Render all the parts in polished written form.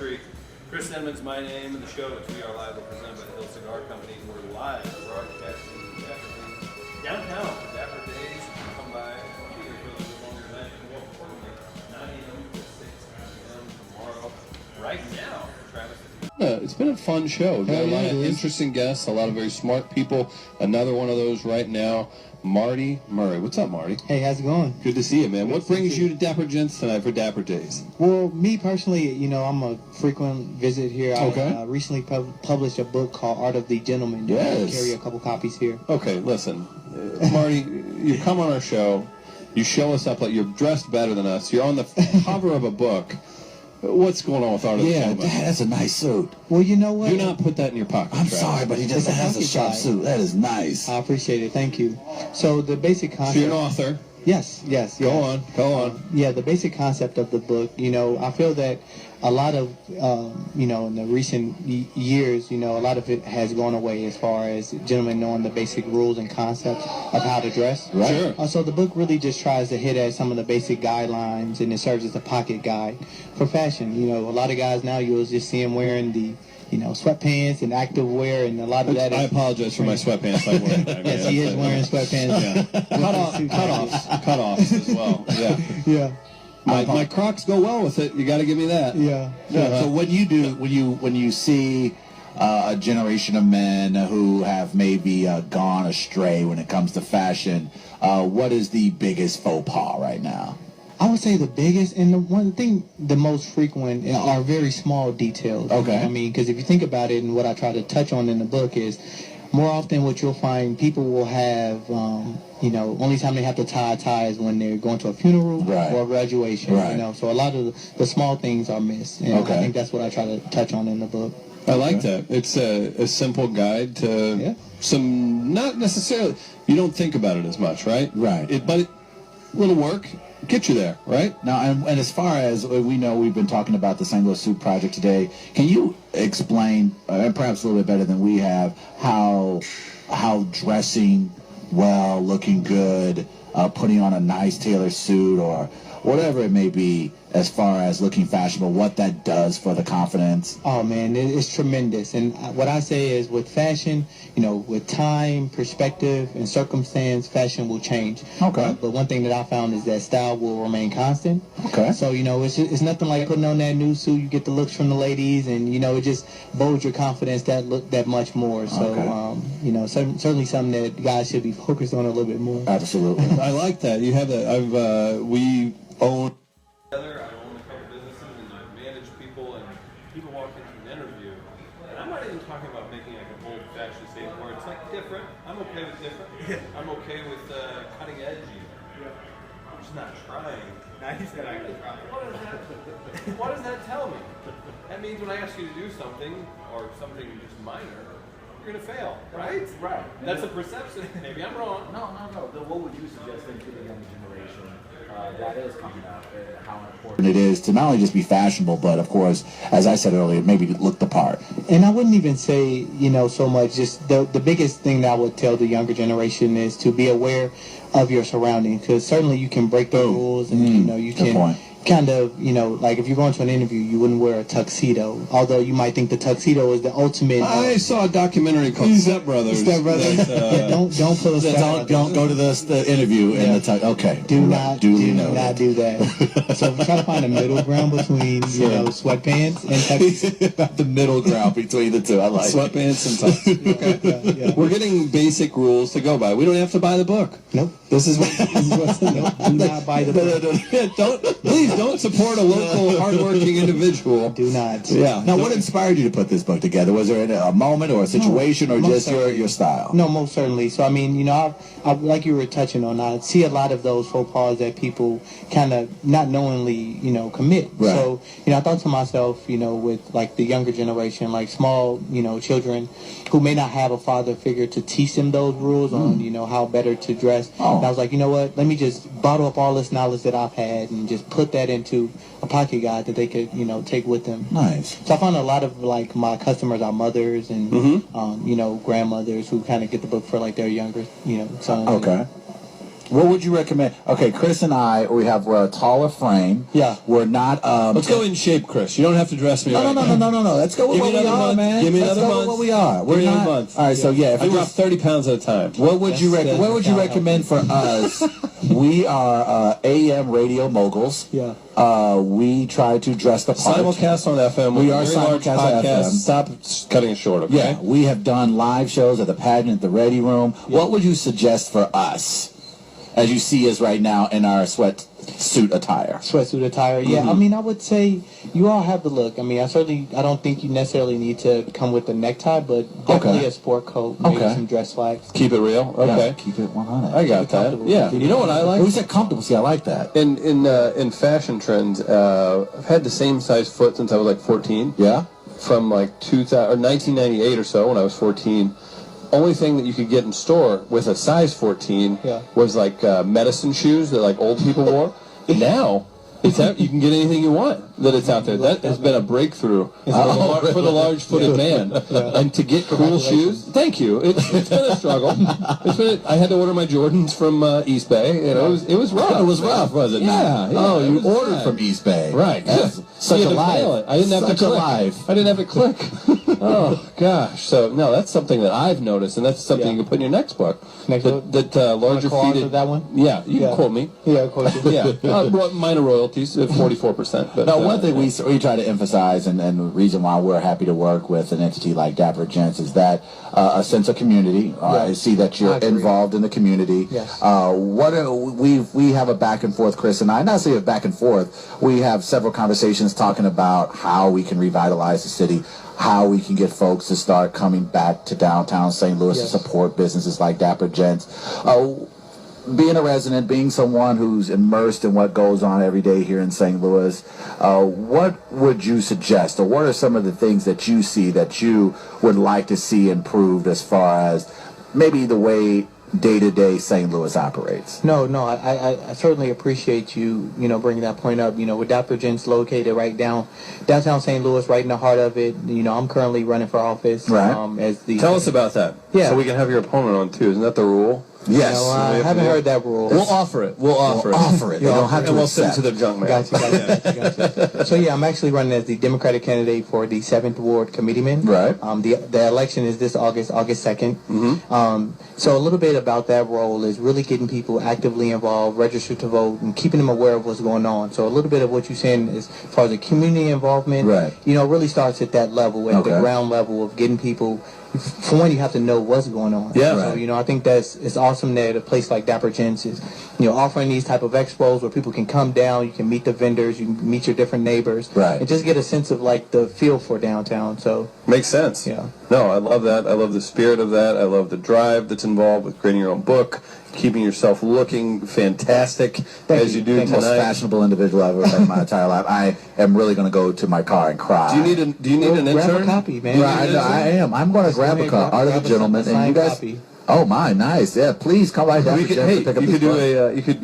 treat. Chris Denman's my name, and the show is We Are Live, presented by the Hill Cigar Company. We're live broadcasting downtown for Dapper Days. Come by, be here for a little bit longer tonight, and more importantly, 9 a.m. to 6 p.m. tomorrow. Right now, Travis. It's been a fun show. We've got a lot of interesting guests, a lot of very smart people. Another one of those right now, Marty Murray. What's up, Marty? Hey, how's it going? Good to see you, man. What brings you to Dapper Gents tonight for Dapper Days? Well, me personally, I'm a frequent visit here. Okay. I recently published a book called Art of the Gentleman. Yes. I carry a couple copies here. Okay, listen. Marty, you come on our show. You show us up like you're dressed better than us. You're on the cover of a book. What's going on with Art of the Gentleman? Yeah, that's a nice suit. Well, you know what? Do not put that in your pocket. I'm Travis. sorry, but he just has a sharp suit. That is nice. I appreciate it. Thank you. So the basic concept... So you're an author. Yes. Go on. Yeah, the basic concept of the book, I feel that a lot of, in the recent years, a lot of it has gone away as far as gentlemen knowing the basic rules and concepts of how to dress. Right. Sure. So the book really just tries to hit at some of the basic guidelines, and it serves as a pocket guide for fashion. A lot of guys now, you'll just see them wearing the sweatpants and active wear, and a lot of that is... I apologize for my sweatpants I'm wearing. Yes, he is wearing sweatpants. Yeah. Cutoffs as well. Yeah. Yeah. My Crocs go well with it. You got to give me that. Yeah. So when you see a generation of men who have maybe gone astray when it comes to fashion, what is the biggest faux pas right now? I would say the biggest and the most frequent are very small details. Okay. Because if you think about it, and what I try to touch on in the book is, more often what you'll find, people will have, only time they have to tie a tie is when they're going to a funeral or a graduation. Right. So a lot of the small things are missed, and I think that's what I try to touch on in the book. I like that. It's a simple guide to some, not necessarily, you don't think about it as much, right? Right. But little work, get you there, right? Now, and as far as we know, we've been talking about the St. Louis Suit Project today. Can you explain, perhaps a little bit better than we have, how dressing well, looking good, putting on a nice tailored suit or whatever it may be, as far as looking fashionable, what that does for the confidence? Oh, man, it's tremendous. And what I say is, with fashion, with time, perspective, and circumstance, fashion will change. Okay. But one thing that I found is that style will remain constant. Okay. So, it's nothing like putting on that new suit. You get the looks from the ladies, and, it just bodes your confidence that much more. So, certainly something that guys should be focused on a little bit more. Absolutely. I like that. You have that. We own... I own a couple businesses and I manage people, and people walk into an interview, and I'm not even talking about making like an old-fashioned statement where it's like different. I'm okay with different. I'm okay with cutting edge. I'm just not trying. What does that tell me? That means when I ask you to do something, or something just minor, you're gonna fail, right? Right. That's a perception. Maybe I'm wrong. No. What would you suggest then to the younger generation that is coming up? How important It is to not only just be fashionable, but of course, as I said earlier, maybe look the part. And I wouldn't even say, so much, just the biggest thing that I would tell the younger generation is to be aware of your surroundings, because certainly you can break the rules, and you Good can point. kind of, like if you're going to an interview, you wouldn't wear a tuxedo, although you might think the tuxedo is the ultimate. I saw a documentary called Step Brothers. Step Brothers. That, don't pull a Step Don't go to the interview in the tuck. Okay. Do not do that. So try to find a middle ground between sweatpants and tuxedo. The middle ground between the two. I like sweatpants and tux. Okay. We're getting basic rules to go by. We don't have to buy the book. Nope. This is Nope. Do not buy the book. Please don't support a local, hardworking individual. Do not. Yeah. Now, what inspired you to put this book together? Was there a moment or a situation or just your style? No, most certainly. So, I like you were touching on, I see a lot of those faux pas that people kind of not knowingly, commit. Right. So, I thought to myself, with like the younger generation, like small, children who may not have a father figure to teach them those rules on, how better to dress. Oh. And I was like, you know what? Let me just bottle up all this knowledge that I've had and just put that into a pocket guide that they could, take with them. Nice. So I found a lot of like my customers are mothers and grandmothers who kind of get the book for like their younger, sons. Okay. What would you recommend? Okay, Chris and I, we're a taller frame. Yeah. We're not. Let's go in shape, Chris. You don't have to dress me. No. Let's go with Give me what we another are, month. man. Give me Let's another go month. with what we are. Give We're me not. another month. All right, so yeah, if I it drop was, 30 pounds at a time. what would you recommend? What would you recommend for us? We are AM radio moguls. Yeah. We try to dress the part. Simulcast on FM. We with a are very large simulcast on podcast. FM. Stop cutting it short, okay? Yeah, we have done live shows at the pageant, the Ready Room. What would you suggest for us, as you see us right now in our sweatsuit attire? Sweatsuit attire. Yeah, I mean, I would say you all have the look. I mean, I don't think you necessarily need to come with a necktie, but definitely a sport coat, maybe some dress slacks. Keep it real? Okay. Yeah, keep it 100. I got that. Yeah. You know what I like? Who said comfortable? See, I like that. In fashion trends, I've had the same size foot since I was like 14. Yeah? From like 1998 or so when I was 14. Only thing that you could get in store with a size 14 was like medicine shoes that like old people wore. Now it's out, you can get anything you want that it's out there. That has been a breakthrough for the large-footed man. And to get cool shoes, thank you. It's been a struggle. I had to order my Jordans from East Bay. You know, it was rough. It was rough, was it? Yeah. Oh, it you was ordered bad. from East Bay. Right. Such You a had to mail life. it. I didn't have Such to a click. life. I didn't have to click. Oh gosh. So no, that's something that I've noticed, and that's something you can put in your next book. That Larger feet. that one. Yeah, you can quote me. Yeah, quote you. Yeah, minor royalties at 44%. But Now, one thing we try to emphasize, and the reason why we're happy to work with an entity like Dapper Gents is that a sense of community. I see that you're involved in the community. Yes. We have a back and forth, Chris and I. Not say a back and forth. We have several conversations talking about how we can revitalize the city, how we can get folks to start coming back to downtown St. Louis to support businesses like Dapper Gents. Being a resident, being someone who's immersed in what goes on every day here in St. Louis, what would you suggest, or what are some of the things that you see that you would like to see improved as far as maybe the way day-to-day St. Louis operates? No, I certainly appreciate you bringing that point up. With Dapper Gents located right downtown St. Louis, right in the heart of it. I'm currently running for office. Right. As the tell us about that. Yeah. So we can have your opponent on too. Isn't that the rule? Yes. I haven't heard that rule. We'll offer it. We'll offer it. They don't have to and we'll send it accept. to the junk man. Gotcha. So I'm actually running as the Democratic candidate for the 7th Ward Committeeman. Right. The election is this August 2nd. So a little bit about that role is really getting people actively involved, registered to vote, and keeping them aware of what's going on. So a little bit of what you're saying as far as the community involvement, really starts at that level, at the ground level of getting people. For one, you have to know what's going on. Yeah. So, I think it's awesome that a place like Dapper Gents is, offering these type of expos where people can come down, you can meet the vendors, you can meet your different neighbors, and just get a sense of like the feel for downtown. So makes sense. Yeah. No, I love that. I love the spirit of that. I love the drive that's involved with creating your own book, keeping yourself looking fantastic as you do the most tonight. fashionable individual I've ever met in my entire life. I am really going to go to my car and cry. Do you need an intern? Grab a copy, man. Right, I am. I'm going to grab a car. Art of the Gentleman, and you guys. Copy. Oh my, nice. Yeah, please come by down. You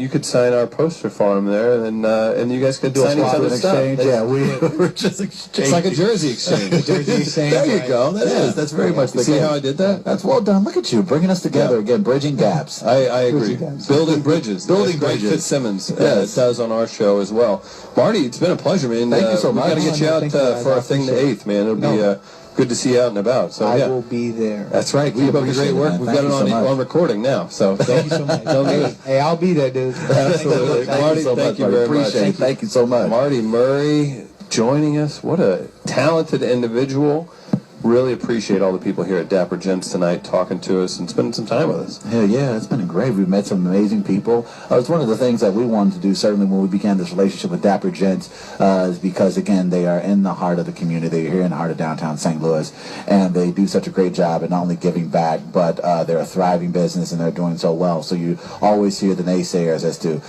could sign our poster for him there, and you guys could sign each other's stuff. Yeah, we're just exchanging. It's like a jersey exchange. There you go. That's very much the See case. how I did that? That's well done. Look at you bringing us together again, bridging gaps. I agree. Building bridges. Building Greg bridges. Fitzsimmons does on our show as well. Marty, it's been a pleasure, man. Thank you so much. We got to get you out for our thing the 8th, man. It'll be good to see you out and about. So I will be there. That's right. Keep up the great work. We've got it on recording now. So thank you so much. Hey, I'll be there, dude. Absolutely. Marty, thank you very much. Thank you so much. Marty Murray joining us. What a talented individual. Really appreciate all the people here at Dapper Gents tonight talking to us and spending some time with us. Hell yeah, it's been great. We've met some amazing people. It's one of the things that we wanted to do, certainly when we began this relationship with Dapper Gents, is because, again, they are in the heart of the community. They're here in the heart of downtown St. Louis, and they do such a great job at not only giving back, but they're a thriving business, and they're doing so well. So you always hear the naysayers as to,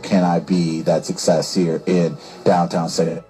can I be that success here in downtown St. Louis?